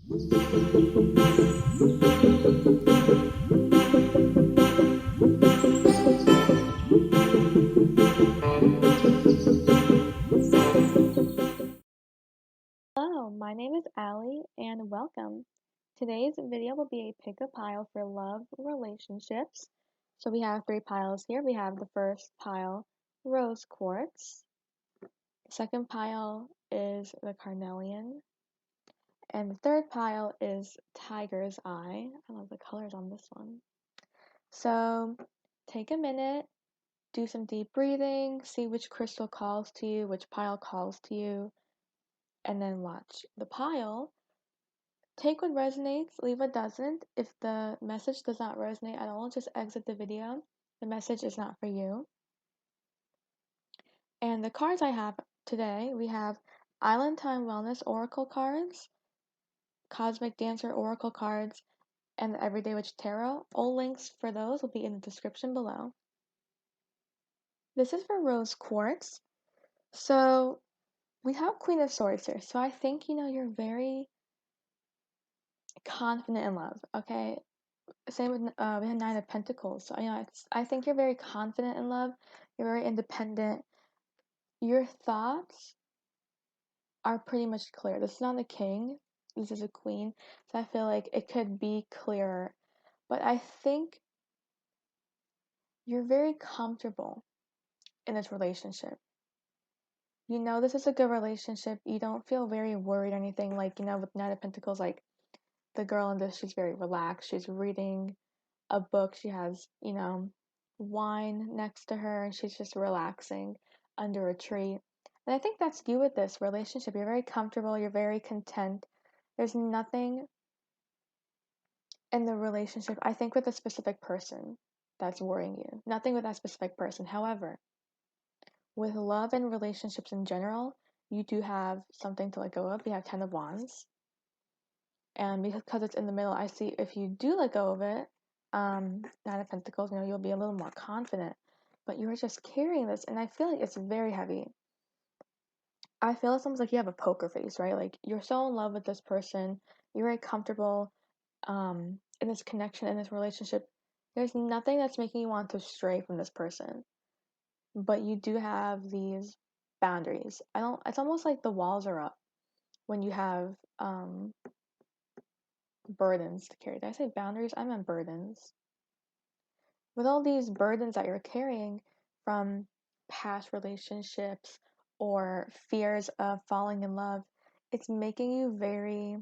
Hello, my name is Allie and welcome. Today's video will be a pick a pile for love relationships. So we have 3 piles here. We have the first pile, rose quartz. The second pile is the carnelian. And the third pile is tiger's eye. I love the colors on this one. So take a minute, do some deep breathing, see which crystal calls to you, which pile calls to you, and then watch the pile. Take what resonates, leave what doesn't. If the message does not resonate at all, just exit the video. The message is not for you. And the cards I have today, we have Island Time Wellness Oracle cards, Cosmic Dancer Oracle cards, and the Everyday Witch Tarot. All links for those will be in the description below. This is for rose quartz. So we have Queen of Swords here. So I think, you're very confident in love, okay? Same with we have Nine of Pentacles. So I think you're very confident in love. You're very independent. Your thoughts are pretty much clear. This is not a king. This is a queen. So I feel like it could be clearer. But I think you're very comfortable in this relationship. You know this is a good relationship. You don't feel very worried or anything. Like, with Nine of Pentacles, like the girl in this, she's very relaxed. She's reading a book. She has, wine next to her and she's just relaxing under a tree. And I think that's you with this relationship. You're very comfortable, you're very content. There's nothing in the relationship, I think, with a specific person that's worrying you. Nothing with that specific person. However, with love and relationships in general, you do have something to let go of. You have 10 of Wands. And because it's in the middle, I see if you do let go of it, Nine of Pentacles, you'll be a little more confident. But you're just carrying this, and I feel like it's very heavy. I feel it's almost like you have a poker face, right? Like you're so in love with this person, you're very comfortable in this connection, in this relationship. There's nothing that's making you want to stray from this person. But you do have these boundaries. It's almost like the walls are up when you have burdens to carry. Did I say boundaries? I meant burdens. With all these burdens that you're carrying from past relationships or fears of falling in love, it's making you very,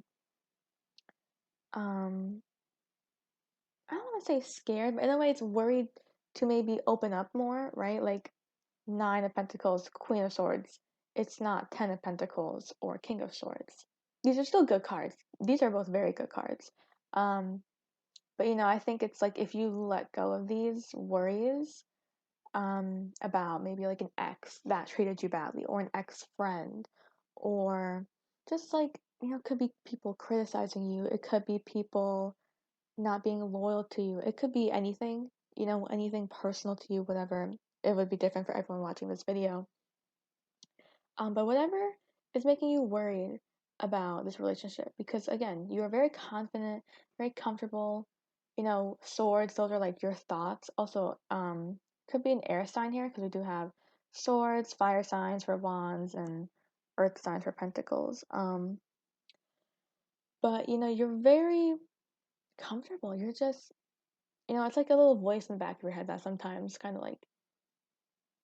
I don't want to say scared, but in a way it's worried to maybe open up more, right? Like Nine of Pentacles, Queen of Swords. It's not Ten of Pentacles or King of Swords. These are still good cards. These are both very good cards. But I think it's like if you let go of these worries, about maybe like an ex that treated you badly, or an ex-friend, or just like, it could be people criticizing you, it could be people not being loyal to you, it could be anything, anything personal to you, whatever. It would be different for everyone watching this video. But whatever is making you worried about this relationship, because again, you are very confident, very comfortable. Swords, those are like your thoughts. Also, could be an air sign here because we do have swords, fire signs for wands, and earth signs for pentacles. But you're very comfortable. You're just, it's like a little voice in the back of your head that sometimes kind of like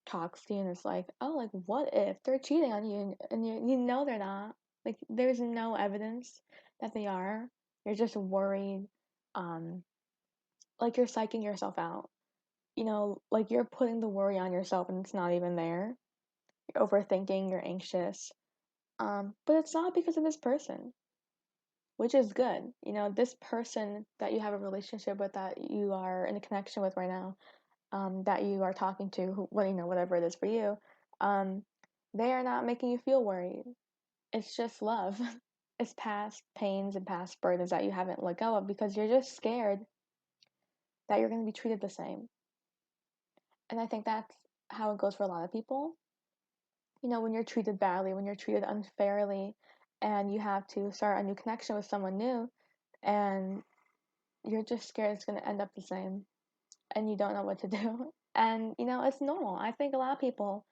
talks to you, and it's like, oh, like what if they're cheating on you, and you know they're not. Like there's no evidence that they are. You're just worried. Like you're psyching yourself out. Like you're putting the worry on yourself and it's not even there. You're overthinking, you're anxious. But it's not because of this person, which is good. This person that you have a relationship with, that you are in a connection with right now, that you are talking to, whatever it is for you, they are not making you feel worried. It's just love. It's past pains and past burdens that you haven't let go of because you're just scared that you're going to be treated the same. And I think that's how it goes for a lot of people. When you're treated badly, when you're treated unfairly, and you have to start a new connection with someone new, and you're just scared it's going to end up the same, and you don't know what to do. And it's normal. I think a lot of people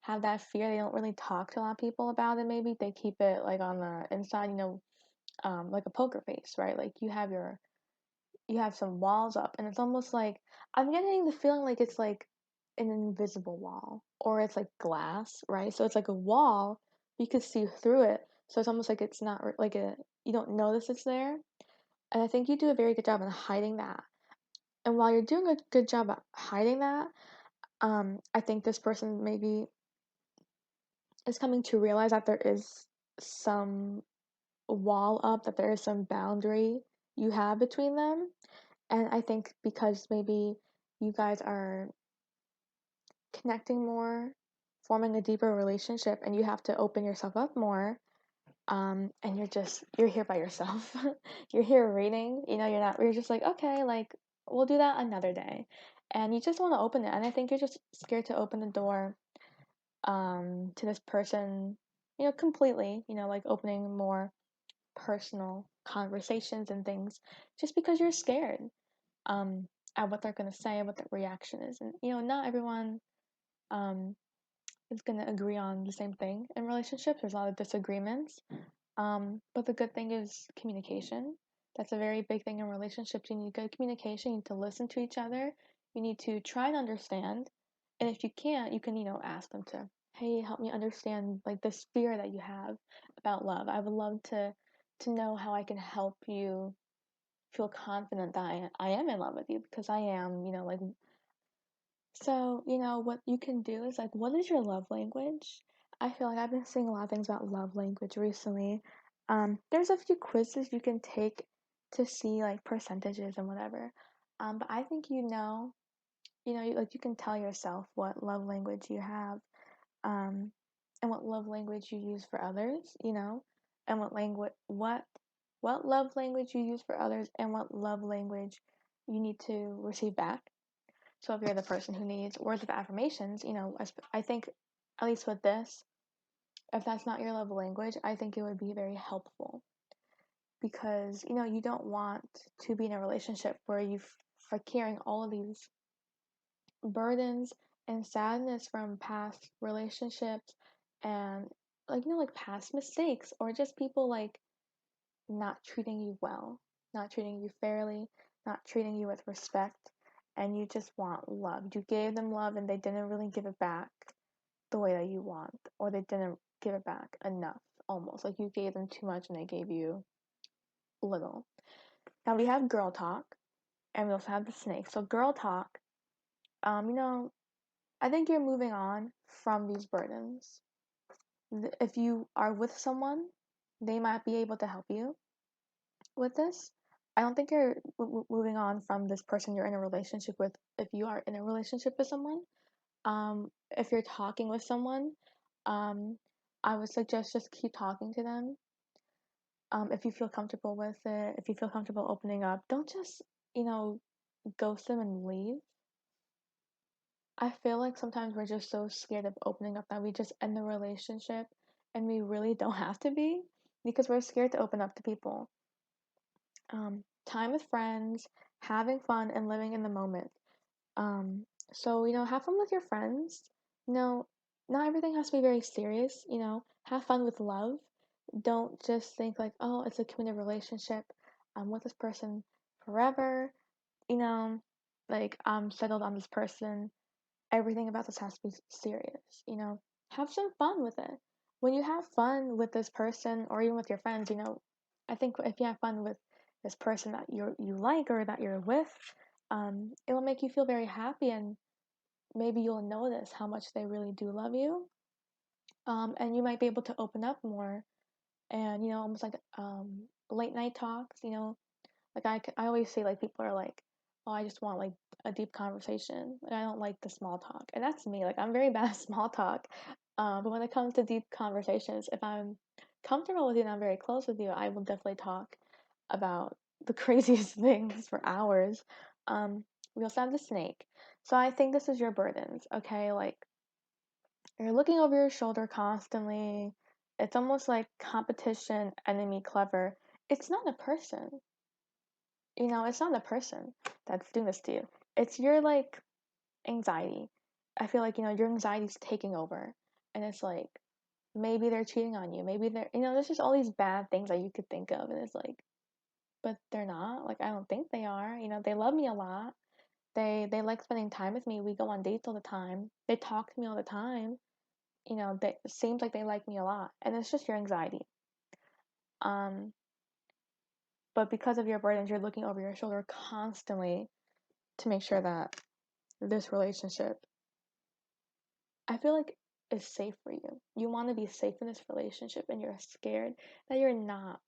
have that fear. They don't really talk to a lot of people about it. Maybe they keep it like on the inside, like a poker face, right? Like you have some walls up, and it's almost like I'm getting the feeling like it's like an invisible wall, or it's like glass, right? So it's like a wall, you can see through it. So it's almost like it's not like you don't notice it's there. And I think you do a very good job in hiding that. And while you're doing a good job at hiding that, I think this person maybe is coming to realize that there is some wall up, that there is some boundary you have between them. And I think because maybe you guys are connecting more, forming a deeper relationship, and you have to open yourself up more, and you're here by yourself. You're here reading, you're just like, okay, like we'll do that another day. And you just want to open it. And I think you're just scared to open the door to this person, completely, like opening more personal conversations and things just because you're scared um, at what they're going to say, what the reaction is. And, not everyone um, is going to agree on the same thing in relationships. There's a lot of disagreements. But the good thing is communication. That's a very big thing in relationships. You need good communication. You need to listen to each other. You need to try and understand. And if you can't, you can, ask them to, hey, help me understand like this fear that you have about love. I would love to know how I can help you feel confident that I am in love with you, because I am, like. So, what you can do is like, what is your love language? I feel like I've been seeing a lot of things about love language recently. There's a few quizzes you can take to see like percentages and whatever. But I think like you can tell yourself what love language you have, um, and what love language you use for others, and what love language you use for others, and what love language you need to receive back. So if you're the person who needs words of affirmations, I think, at least with this, if that's not your love language, I think it would be very helpful, because you don't want to be in a relationship where you are carrying all of these burdens and sadness from past relationships, and like past mistakes, or just people like not treating you well, not treating you fairly, not treating you with respect, and you just want love. You gave them love and they didn't really give it back the way that you want, or they didn't give it back enough, almost. Like you gave them too much and they gave you little. Now we have girl talk, and we also have the snake. So girl talk, um, you know, I think you're moving on from these burdens. If you are with someone, they might be able to help you with this. I don't think you're moving on from this person you're in a relationship with if you are in a relationship with someone. If you're talking with someone, um, I would suggest just keep talking to them. If you feel comfortable with it, if you feel comfortable opening up, don't just, you know, ghost them and leave. I feel like sometimes we're just so scared of opening up that we just end the relationship, and we really don't have to be, because we're scared to open up to people. Time with friends, having fun, and living in the moment. Um, so, have fun with your friends. You know, not everything has to be very serious. Have fun with love. Don't just think like, oh, it's a committed relationship. I'm with this person forever. You know, like I'm settled on this person. Everything about this has to be serious. Have some fun with it. When you have fun with this person, or even with your friends, I think if you have fun with this person that you like, or that you're with, it will make you feel very happy, and maybe you'll notice how much they really do love you. And you might be able to open up more, and almost like late night talks. Like I always say, like people are like, oh, I just want like a deep conversation. Like, I don't like the small talk, and that's me. Like I'm very bad at small talk. But when it comes to deep conversations, if I'm comfortable with you and I'm very close with you, I will definitely talk about the craziest things for hours. Um, we also have the snake. So I think this is your burdens. Okay, like you're looking over your shoulder constantly. It's almost like competition, enemy, clever. It's not a person. It's not a person that's doing this to you. It's your like anxiety. I feel like, your anxiety's taking over. And it's like maybe they're cheating on you. Maybe there's just all these bad things that you could think of, and it's like, but they're not. Like I don't think they are. They love me a lot. They like spending time with me. We go on dates all the time. They talk to me all the time. It seems like they like me a lot, and it's just your anxiety. Um, but because of your burdens, you're looking over your shoulder constantly to make sure that this relationship, I feel like, is safe for you. You want to be safe in this relationship, and you're scared that you're not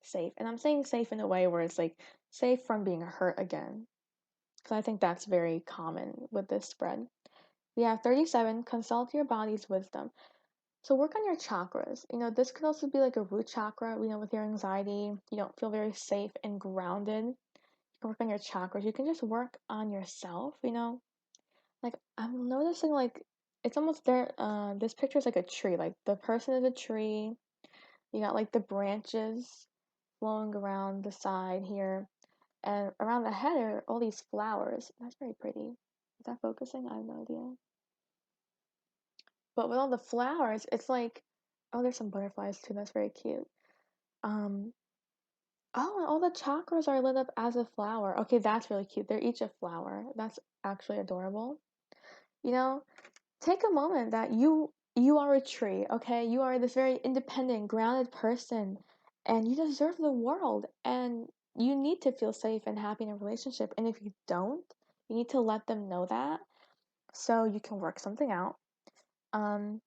safe. And I'm saying safe in a way where it's like safe from being hurt again, because I think that's very common with this spread. We have 37, consult your body's wisdom. So work on your chakras. This could also be like a root chakra, with your anxiety. You don't feel very safe and grounded. You can work on your chakras. You can just work on yourself. Like I'm noticing like it's almost there. This picture is like a tree. Like the person is a tree. You got like the branches flowing around the side here. And around the head are all these flowers. That's very pretty. Is that focusing? I have no idea. But with all the flowers, it's like, oh, there's some butterflies too. That's very cute. Um, oh, and all the chakras are lit up as a flower. Okay, that's really cute. They're each a flower. That's actually adorable. You know, take a moment that you are a tree, okay? You are this very independent, grounded person, and you deserve the world. And you need to feel safe and happy in a relationship. And if you don't, you need to let them know that so you can work something out. Um,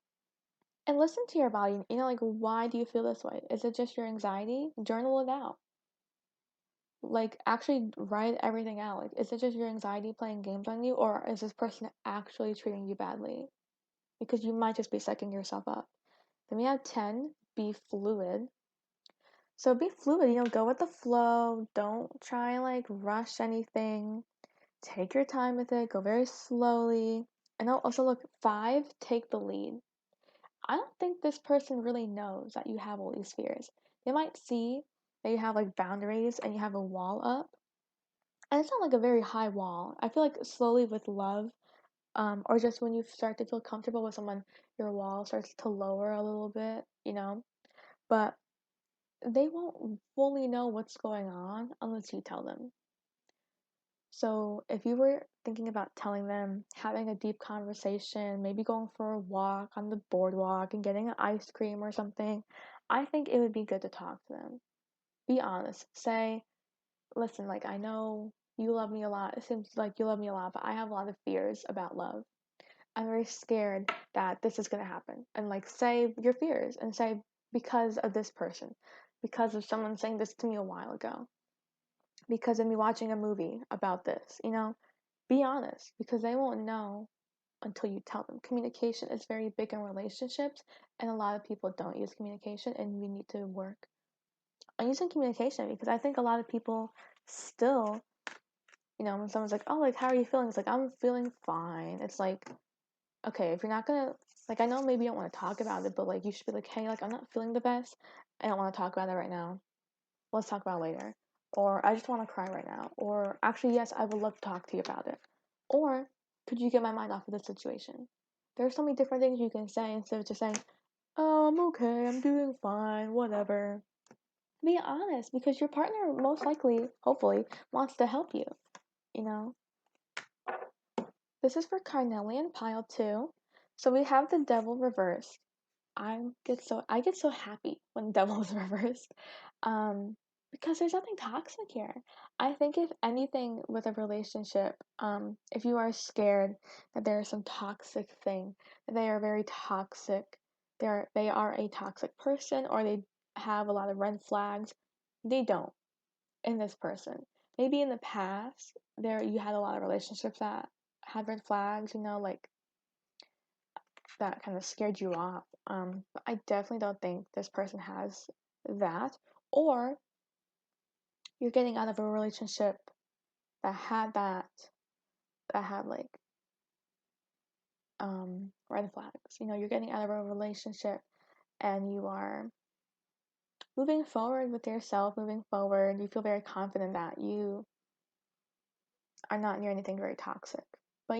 And listen to your body. Like, why do you feel this way? Is it just your anxiety? Journal it out. Like, actually write everything out. Like, is it just your anxiety playing games on you, or is this person actually treating you badly? Because you might just be psyching yourself up. Then we have 10, be fluid. So be fluid, go with the flow. Don't try and like rush anything. Take your time with it. Go very slowly. And also look, 5, take the lead. I don't think this person really knows that you have all these fears. They might see that you have like boundaries and you have a wall up. And it's not like a very high wall. I feel like slowly with love, or just when you start to feel comfortable with someone, your wall starts to lower a little bit. But they won't fully know what's going on unless you tell them. So if you were thinking about telling them, having a deep conversation, maybe going for a walk on the boardwalk and getting an ice cream or something, I think it would be good to talk to them. Be honest. Say, listen, like I know you love me a lot. It seems like you love me a lot, but I have a lot of fears about love. I'm very scared that this is gonna happen. And like say your fears and say because of this person, because of someone saying this to me a while ago, because of me watching a movie about this. Be honest because they won't know until you tell them. Communication is very big in relationships, and a lot of people don't use communication, and we need to work on using communication because I think a lot of people still, when someone's like, oh, like, how are you feeling? It's like, I'm feeling fine. It's like, okay, if you're not gonna, like, I know maybe you don't want to talk about it, but like, you should be like, hey, like, I'm not feeling the best. I don't want to talk about it right now. Let's talk about it later. Or I just want to cry right now. Or actually, yes, I would love to talk to you about it. Or could you get my mind off of this situation? There are so many different things you can say instead of just saying, oh, I'm okay, I'm doing fine, whatever. Be honest because your partner most likely, hopefully, wants to help you, you know? This is for Carnelian pile 2. So we have the devil reversed. I get so happy when devil is reversed. Because there's nothing toxic here. I think if anything with a relationship, if you are scared that there is some toxic thing, that they are very toxic, they are a toxic person or they have a lot of red flags, they don't in this person. Maybe in the past there you had a lot of relationships that had red flags, like that kind of scared you off. But I definitely don't think this person has that. Or you're getting out of a relationship that had like red flags. You're getting out of a relationship and you are moving forward with yourself, moving forward. You feel very confident that you are not near anything very toxic. But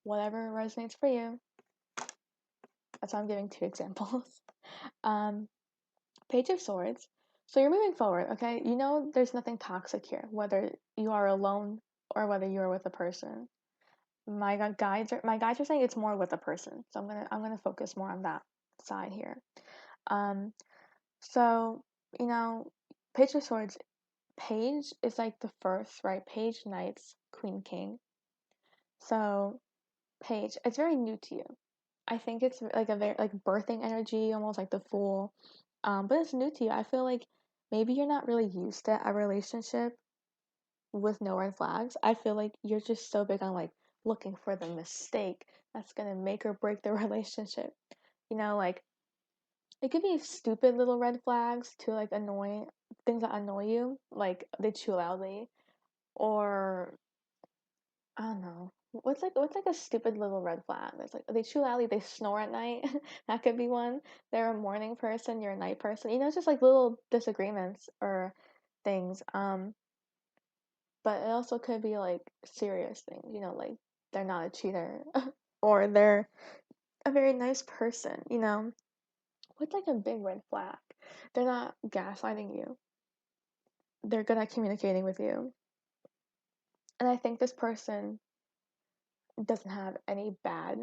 whatever resonates for you. That's why I'm giving 2 examples. Um, Page of Swords. So you're moving forward, okay? There's nothing toxic here, whether you are alone or whether you are with a person. My guides are saying it's more with a person, so I'm gonna focus more on that side here. Um, so you know, Page of Swords. Page is like the first, right? Page, Knights, Queen, King. So Page, it's very new to you. I think it's like a very like birthing energy, almost like the Fool. But it's new to you. I feel like maybe you're not really used to a relationship with no red flags. I feel like you're just so big on like looking for the mistake that's gonna make or break the relationship. Like it could be stupid little red flags to like annoy things that annoy you, like they chew loudly, or I don't know. What's like a stupid little red flag? It's like they chew loudly, they snore at night. That could be one. They're a morning person, you're a night person. It's just like little disagreements or things. But it also could be like serious things, like they're not a cheater or they're a very nice person. What's like a big red flag? They're not gaslighting you. They're good at communicating with you. And I think this person doesn't have any bad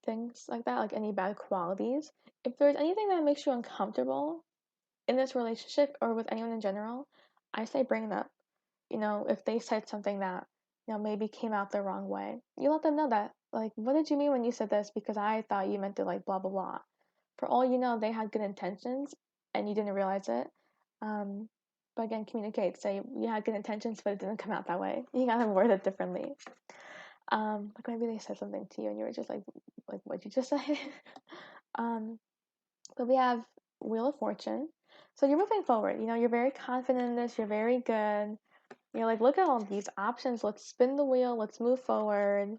things like that, like any bad qualities. If there's anything that makes you uncomfortable in this relationship or with anyone in general, I say bring it up. If they said something that, maybe came out the wrong way, you let them know that, like, what did you mean when you said this? Because I thought you meant to, like, blah, blah, blah. For all you know, they had good intentions and you didn't realize it. But again, communicate. Say you had good intentions, but it didn't come out that way. You gotta word it differently. Like maybe they said something to you and you were just like what'd you just say? um, but we have Wheel of Fortune. So you're moving forward. You're very confident in this. You're very good. You're like, look at all these options. Let's spin the wheel. Let's move forward.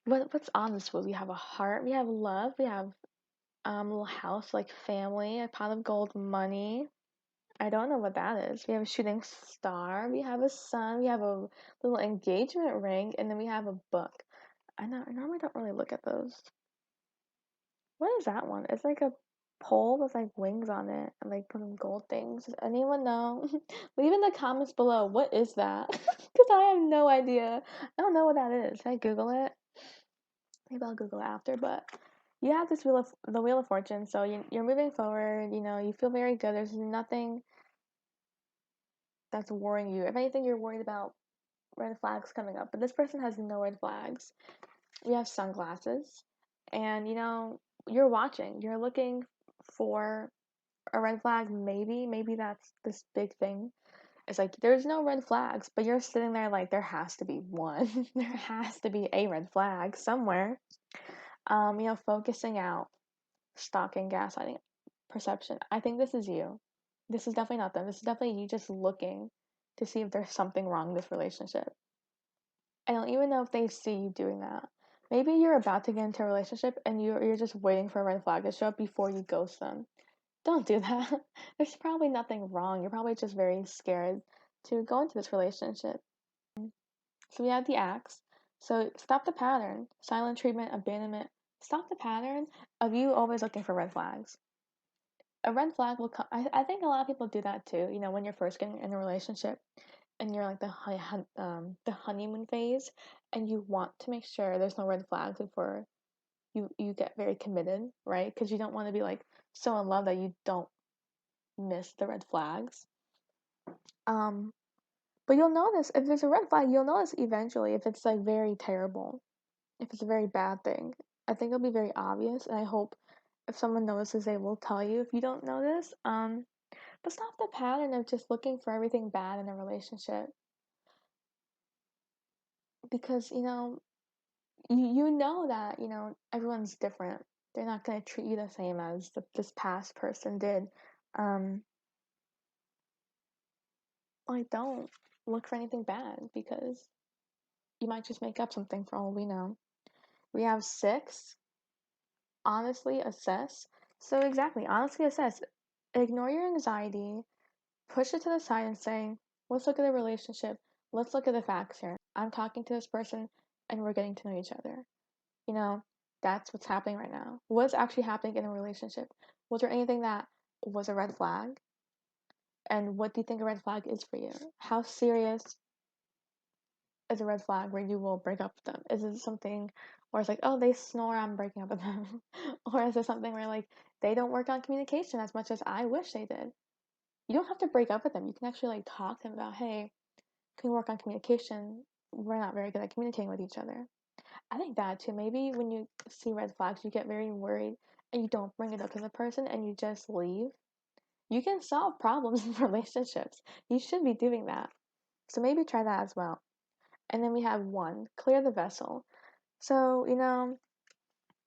What's on this wheel? We have a heart. We have love. We have little house, like family. A pot of gold, money. I don't know what that is. We have a shooting star. We have a sun. We have a little engagement ring, and then we have a book. I normally don't really look at those. What is that one? It's like a pole with like wings on it and like some gold things. Does anyone know? Leave in the comments below. What is that? Because I have no idea. I don't know what that is. Should I Google it? Maybe I'll Google it after. But you have this the Wheel of Fortune. So you're moving forward. You feel very good. There's nothing that's worrying you. If anything, you're worried about red flags coming up. But this person has no red flags. We have sunglasses. And you're watching. You're looking for a red flag. Maybe that's this big thing. It's like there's no red flags, but you're sitting there like there has to be one. There has to be a red flag somewhere. Focusing out, stalking, gaslighting, perception. I think this is you. This is definitely not them. This is definitely you just looking to see if there's something wrong in this relationship. I don't even know if they see you doing that. Maybe you're about to get into a relationship and you're just waiting for a red flag to show up before you ghost them. Don't do that. There's probably nothing wrong. You're probably just very scared to go into this relationship. So we have the axe. So stop the pattern. Silent treatment, abandonment. Stop the pattern of you always looking for red flags. A red flag will come. I think a lot of people do that too. When you're first getting in a relationship and you're like the honeymoon phase, and you want to make sure there's no red flags before you get very committed, right? Because you don't want to be like so in love that you don't miss the red flags. Um, but you'll notice if there's a red flag, you'll notice eventually if it's like very terrible, if it's a very bad thing. I think it'll be very obvious, and I hope if someone notices, they will tell you if you don't notice. But stop the pattern of just looking for everything bad in a relationship because you know that everyone's different. They're not going to treat you the same as this past person did. Um, like don't look for anything bad because you might just make up something for all we know. We have 6. Honestly, assess. So exactly, honestly assess. Ignore your anxiety, push it to the side and say, let's look at the relationship. Let's look at the facts here. I'm talking to this person and we're getting to know each other. You know, that's what's happening right now. What's actually happening in a relationship? Was there anything that was a red flag? And what do you think a red flag is for you? How serious is a red flag where you will break up with them? Is it something where it's like, oh, they snore, I'm breaking up with them? Or is it something where like they don't work on communication as much as I wish they did? You don't have to break up with them. You can actually like talk to them about, hey, can we work on communication? We're not very good at communicating with each other. I think that too. Maybe when you see red flags, you get very worried and you don't bring it up to the person and you just leave. You can solve problems in relationships. You should be doing that. So maybe try that as well. And then we have one, clear the vessel. So,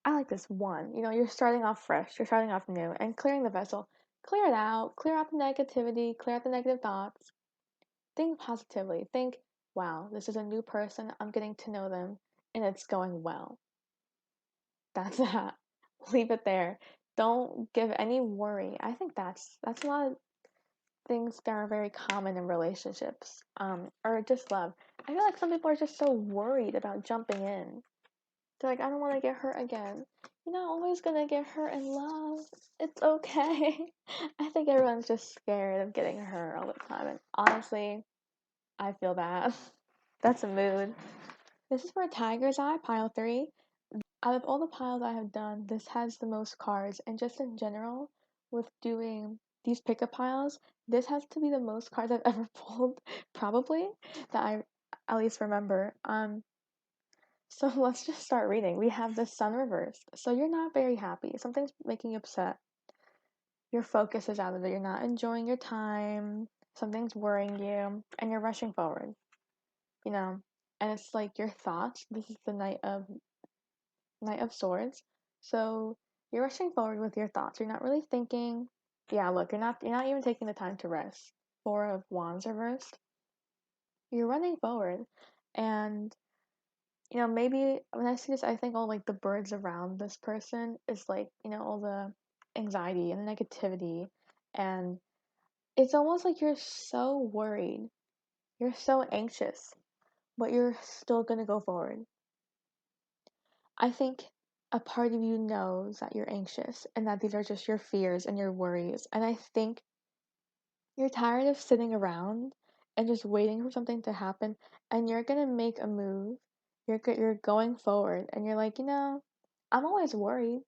I like this one. You're starting off fresh, you're starting off new, and clearing the vessel. Clear it out, clear out the negativity, clear out the negative thoughts. Think positively. Think, wow, this is a new person. I'm getting to know them and it's going well. That's that. Leave it there. Don't give any worry. I think that's a lot of things that are very common in relationships. Or just love. I feel like some people are just so worried about jumping in. They're like, I don't want to get hurt again. You're not always gonna get hurt in love. It's okay. I think everyone's just scared of getting hurt all the time. And honestly, I feel that. That's a mood. This is for Tiger's Eye, pile 3. Out of all the piles I have done, this has the most cards. And just in general, with doing these pickup piles, this has to be the most cards I've ever pulled, probably, that I at least remember. So let's just start reading. We have the Sun reversed. So you're not very happy. Something's making you upset. Your focus is out of it. You're not enjoying your time. Something's worrying you, and you're rushing forward. You know, and it's like your thoughts. This is the Knight of Swords. So you're rushing forward with your thoughts. You're not really thinking. Yeah, look, you're not even taking the time to rest. Four of Wands reversed. You're running forward, and maybe when I see this, I think all like the birds around this person is like all the anxiety and the negativity, and it's almost like you're so worried, you're so anxious, but you're still gonna go forward. I think a part of you knows that you're anxious and that these are just your fears and your worries. And I think you're tired of sitting around and just waiting for something to happen and you're going to make a move. You're going forward and you're like, I'm always worried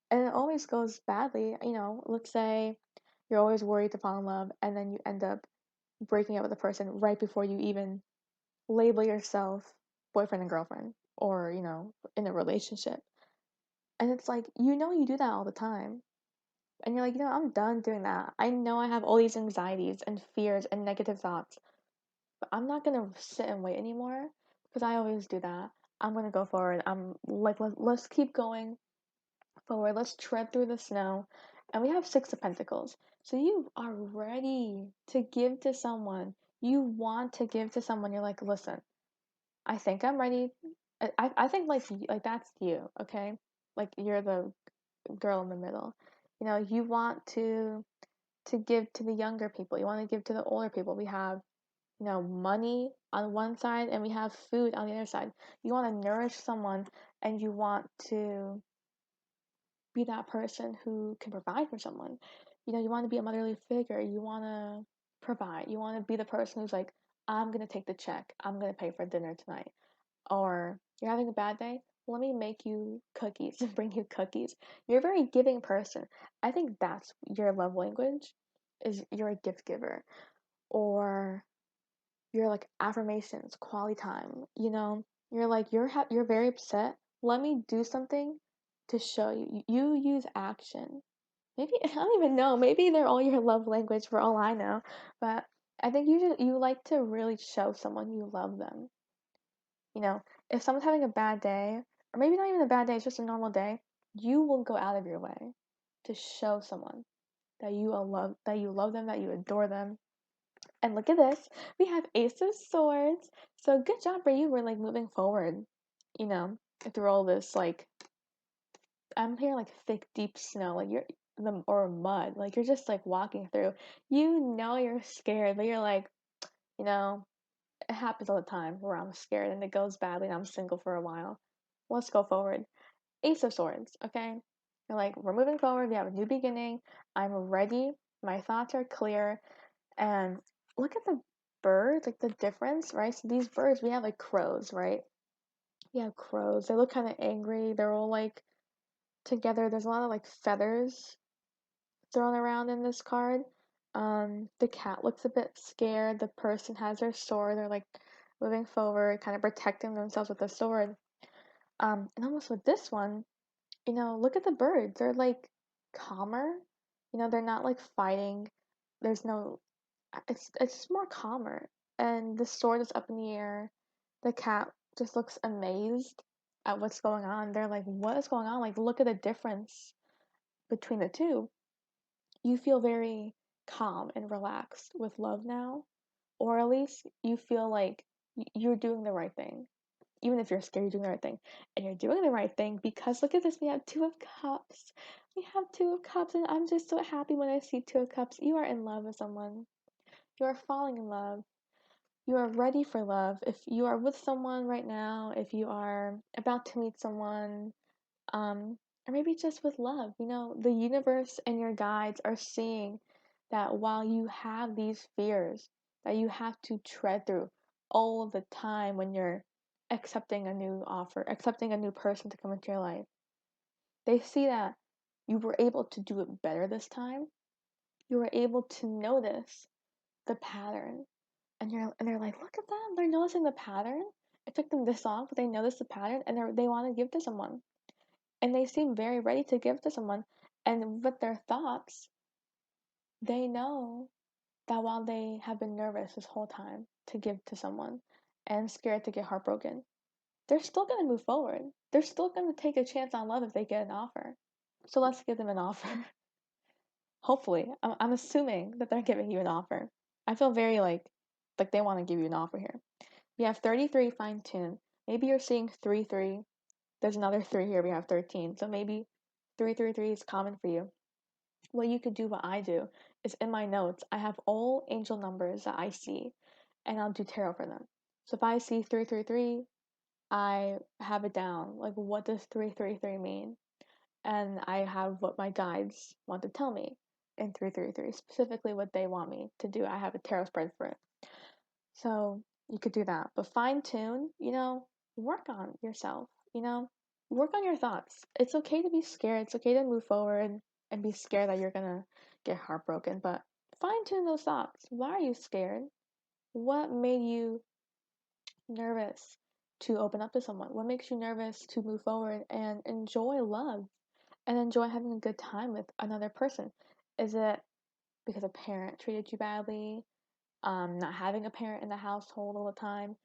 and it always goes badly. Let's say you're always worried to fall in love and then you end up breaking up with a person right before you even label yourself boyfriend and girlfriend or, in a relationship. And it's like, you do that all the time. And you're like, I'm done doing that. I know I have all these anxieties and fears and negative thoughts, but I'm not gonna sit and wait anymore because I always do that. I'm gonna go forward. I'm like, let's keep going forward. Let's tread through the snow. And we have Six of Pentacles. So you are ready to give to someone. You want to give to someone. You're like, listen, I think I'm ready. I think like that's you, okay? Like you're the girl in the middle. You want to give to the younger people. You want to give to the older people. We have, money on one side and we have food on the other side. You want to nourish someone and you want to be that person who can provide for someone. You want to be a motherly figure. You want to provide. You want to be the person who's like, I'm going to take the check. I'm going to pay for dinner tonight. Or you're having a bad day, let me make you cookies and bring you cookies. You're a very giving person. I think that's your love language, is you're a gift giver. Or you're like affirmations, quality time. You're like you're very upset. Let me do something to show you. You use action. Maybe I don't even know. Maybe they're all your love language for all I know. But I think you like to really show someone you love them. You know, if someone's having a bad day, or maybe not even a bad day, it's just a normal day, you will go out of your way to show someone that you love them, that you adore them. And look at this. We have Ace of Swords. So good job for you. We're like moving forward, you know, through all this like I'm hearing like thick, deep snow. Like the or mud. Like you're just like walking through. You know you're scared, but you're like, you know, it happens all the time where I'm scared and it goes badly and I'm single for a while. Let's go forward. Ace of Swords, okay? You're like, we're moving forward, we have a new beginning. I'm ready. My thoughts are clear. And look at the birds, like the difference, right? So these birds, we have like crows, right? We have crows. They look kind of angry. They're all like together. There's a lot of like feathers thrown around in this card. The cat looks a bit scared. The person has their sword. They're like moving forward, kind of protecting themselves with the sword. And almost with this one, look at the birds. They're like calmer. They're not like fighting. There's no. It's just more calmer. And the sword is up in the air. The cat just looks amazed at what's going on. They're like, what is going on? Like, look at the difference between the two. You feel very calm and relaxed with love now, or at least you feel like you're doing the right thing. Even if you're scared, you're doing the right thing. And you're doing the right thing because look at this, we have Two of Cups. We have Two of Cups, and I'm just so happy when I see Two of Cups. You are in love with someone. You are falling in love. You are ready for love. If you are with someone right now, if you are about to meet someone, um, or maybe just with love. The universe and your guides are seeing that while you have these fears that you have to tread through all of the time when you're accepting a new offer, accepting a new person to come into your life, they see that you were able to do it better this time. You were able to notice the pattern, and they're like, look at them, they're noticing the pattern. It took them this long, but they noticed the pattern, and they want to give to someone, and they seem very ready to give to someone. And with their thoughts, they know that while they have been nervous this whole time to give to someone and scared to get heartbroken, they're still going to move forward. They're still going to take a chance on love if they get an offer. So let's give them an offer. Hopefully, I'm assuming that they're giving you an offer. I feel very like they want to give you an offer here. We have 33 fine tune. Maybe you're seeing 3-3. There's another 3 here. We have 13. So maybe 333 is common for you. What you could do, what I do, is in my notes, I have all angel numbers that I see, and I'll do tarot for them. So if I see 333, I have it down. Like, what does 333 mean? And I have what my guides want to tell me in 333, specifically what they want me to do. I have a tarot spread for it. So you could do that. But fine tune, work on yourself, work on your thoughts. It's okay to be scared. It's okay to move forward and be scared that you're gonna get heartbroken, but fine tune those thoughts. Why are you scared? What made you nervous to open up to someone? What makes you nervous to move forward and enjoy love and enjoy having a good time with another person? Is it because a parent treated you badly? Not having a parent in the household all the time?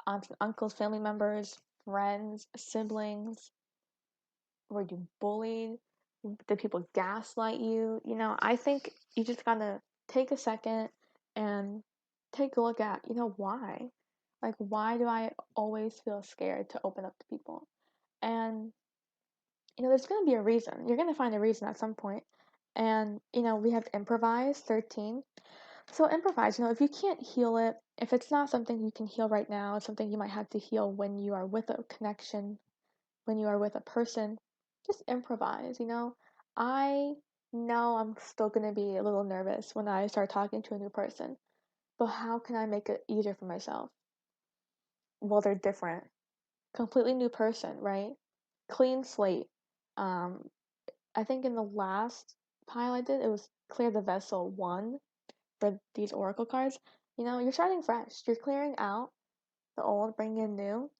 Aunts and uncles, family members, friends, siblings? Were you bullied? Did people gaslight you? I think you just gotta take a second and take a look at, why? Like, why do I always feel scared to open up to people? And, there's gonna be a reason. You're gonna find a reason at some point. And, we have improvise 13. So improvise, if you can't heal it, if it's not something you can heal right now, it's something you might have to heal when you are with a connection, when you are with a person, just improvise. I know I'm still going to be a little nervous when I start talking to a new person, but how can I make it easier for myself? Well, they're different. Completely new person, right? Clean slate. Um, I think in the last pile I did, it was clear the vessel 1 for these oracle cards. You're starting fresh. You're clearing out the old, bringing in new.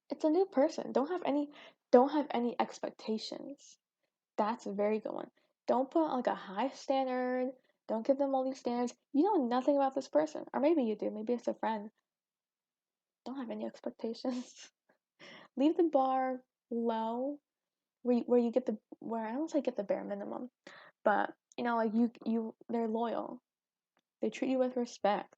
It's a new person. Don't have any expectations. That's a very good one. Don't put like a high standard. Don't give them all these standards. You know nothing about this person. Or maybe you do. Maybe it's a friend. Don't have any expectations. Leave the bar low where you get where I don't say get the bare minimum, but like they're loyal. They treat you with respect.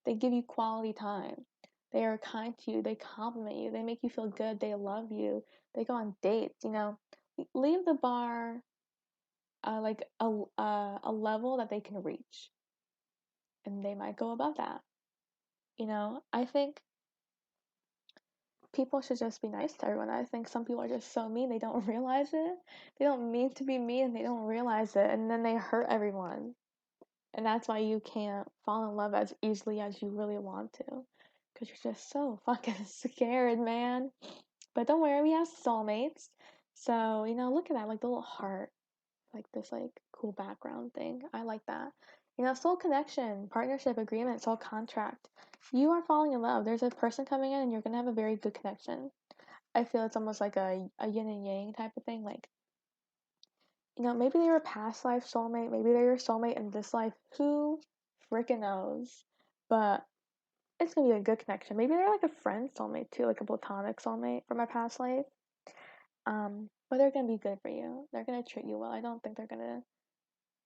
They give you quality time. They are kind to you. They compliment you. They make you feel good. They love you. They go on dates. Leave the bar like a level that they can reach, and they might go above that. I think people should just be nice to everyone. I think some people are just so mean they don't realize it. They don't mean to be mean and they don't realize it, and then they hurt everyone. And that's why you can't fall in love as easily as you really want to, because you're just so fucking scared, man. But don't worry, we have soulmates. So, look at that, like the little heart, like this like cool background thing. I like that. Soul connection, partnership, agreement, soul contract. You are falling in love. There's a person coming in and you're gonna have a very good connection. I feel it's almost like a yin and yang type of thing. Like, maybe they were a past life soulmate, maybe they're your soulmate in this life. Who freaking knows? But it's gonna be a good connection. Maybe they're like a friend soulmate too, like a platonic soulmate from a past life. But they're gonna be good for you. They're gonna treat you well. I don't think they're gonna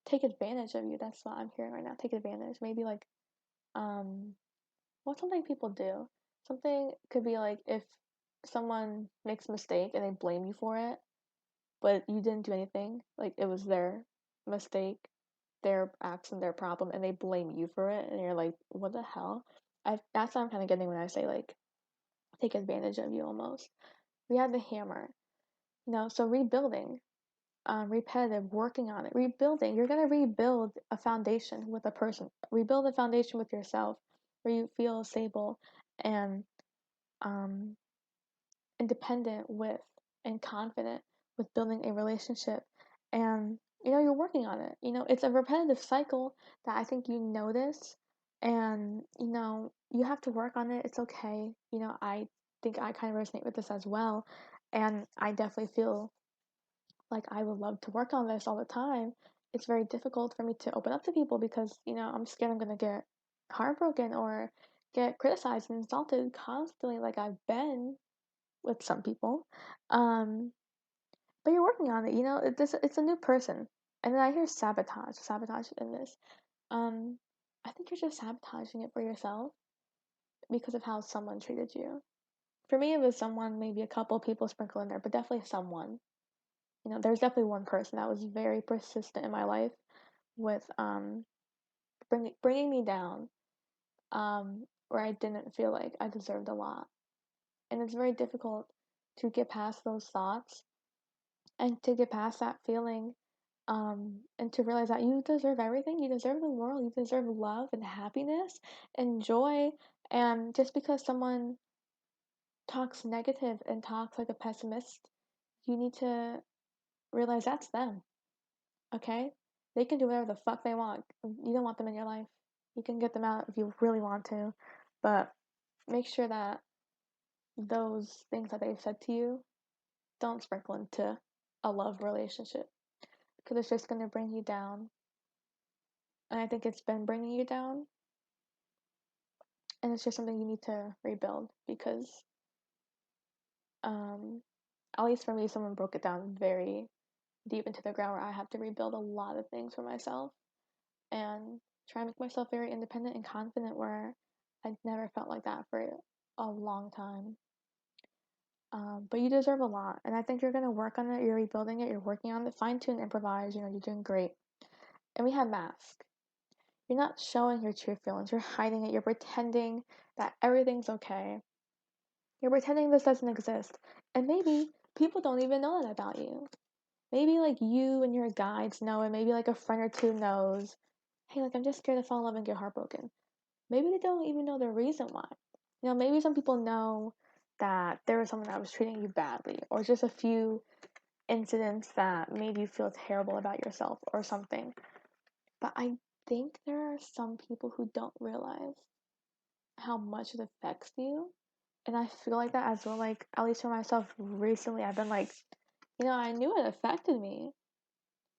take advantage of you. That's what I'm hearing right now. Take advantage. Maybe like, what's something people do? Something could be like if someone makes a mistake and they blame you for it, but you didn't do anything. Like it was their mistake, their accident, their problem, and they blame you for it, and you're like, what the hell? That's what I'm kind of getting when I say like take advantage of you almost. We have the hammer, so rebuilding, repetitive, working on it, rebuilding. You're gonna rebuild a foundation with a person. Rebuild a foundation with yourself, where you feel stable and um, independent with and confident with building a relationship. And you're working on it. It's a repetitive cycle that I think you notice, and you have to work on it. It's okay. I think I kind of resonate with this as well, and I definitely feel like I would love to work on this all the time. It's very difficult for me to open up to people because, I'm scared I'm gonna get heartbroken or get criticized and insulted constantly like I've been with some people. Um, but you're working on it, it's a new person. And then I hear sabotage in this. Um, I think you're just sabotaging it for yourself because of how someone treated you. For me, it was someone, maybe a couple people sprinkled in there, but definitely someone. There's definitely one person that was very persistent in my life with bringing me down, where I didn't feel like I deserved a lot, and it's very difficult to get past those thoughts and to get past that feeling, and to realize that you deserve everything. You deserve the world. You deserve love and happiness and joy. And just because someone talks negative and talks like a pessimist, you need to realize that's them. Okay? They can do whatever the fuck they want. You don't want them in your life. You can get them out if you really want to, but make sure that those things that they've said to you don't sprinkle into a love relationship because it's just going to bring you down. And I think it's been bringing you down, and it's just something you need to rebuild because, um, at least for me, someone broke it down very deep into the ground where I have to rebuild a lot of things for myself and try and make myself very independent and confident where I never felt like that for a long time. But you deserve a lot, and I think you're gonna work on it. You're rebuilding it. You're working on it. Fine tune, improvise. You're doing great. And we have mask. You're not showing your true feelings. You're hiding it. You're pretending that everything's okay. You're pretending this doesn't exist, and maybe people don't even know that about you. Maybe like you and your guides know, and maybe like a friend or two knows. Hey, like I'm just scared to fall in love and get heartbroken. Maybe they don't even know the reason why. Maybe some people know that there was someone that was treating you badly, or just a few incidents that made you feel terrible about yourself or something. But I think there are some people who don't realize how much it affects you. And I feel like that as well, like, at least for myself, recently, I've been like, I knew it affected me,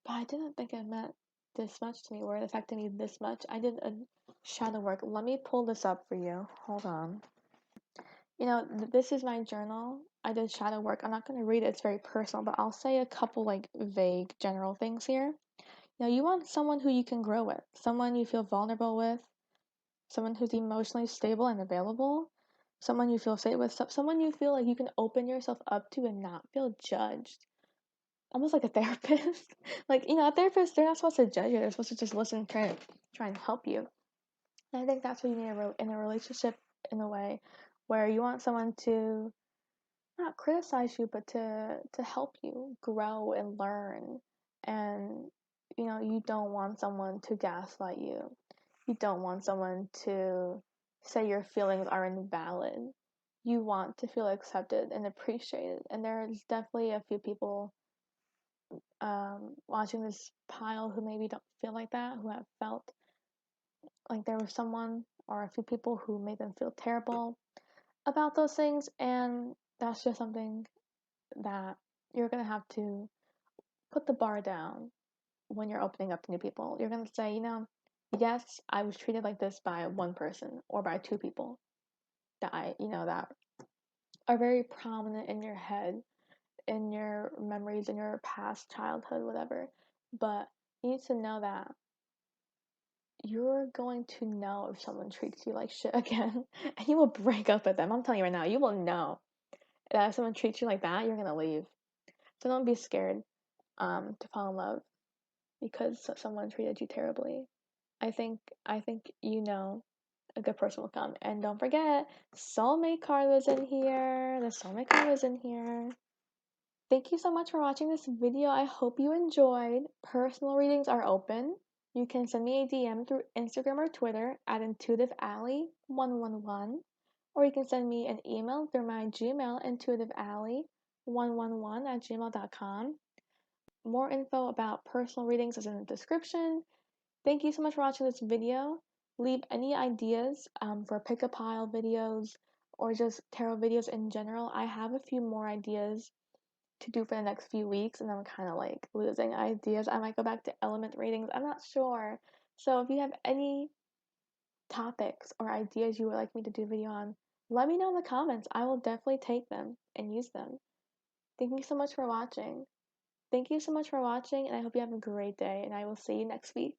but I didn't think it meant this much to me, or it affected me this much. I did a shadow work. Let me pull this up for you. Hold on. This is my journal. I did shadow work. I'm not going to read it, it's very personal, but I'll say a couple like vague general things here. You want someone who you can grow with, someone you feel vulnerable with, someone who's emotionally stable and available, someone you feel safe with, someone you feel like you can open yourself up to and not feel judged. almost like a therapist. Like, a therapist, they're not supposed to judge you. They're supposed to just listen, try and help you. And I think that's what you need in a relationship, in a way, where you want someone to not criticize you, but to help you grow and learn. And you don't want someone to gaslight you. You don't want someone to say your feelings are invalid. You want to feel accepted and appreciated. And there's definitely a few people watching this pile who maybe don't feel like that, who have felt like there was someone or a few people who made them feel terrible about those things. And that's just something that you're going to have to put the bar down when you're opening up to new people. You're going to say, yes, I was treated like this by one person or by two people that that are very prominent in your head, in your memories, in your past childhood, whatever. But you need to know that you're going to know if someone treats you like shit again, and you will break up with them. I'm telling you right now, you will know that if someone treats you like that, you're gonna leave. So don't be scared to fall in love because someone treated you terribly. I think a good person will come. And don't forget, soulmate card was in here. The soulmate card was in here. Thank you so much for watching this video. I hope you enjoyed. Personal readings are open. You can send me a DM through Instagram or Twitter at intuitivealley111, or you can send me an email through my Gmail, intuitivealley111@gmail.com. More info about personal readings is in the description. Thank you so much for watching this video. Leave any ideas for pick-a pile videos or just tarot videos in general. I have a few more ideas to do for the next few weeks, and I'm kind of like losing ideas. I might go back to element readings. I'm not sure. So if you have any topics or ideas you would like me to do a video on, let me know in the comments. I will definitely take them and use them. Thank you so much for watching. Thank you so much for watching, and I hope you have a great day, and I will see you next week.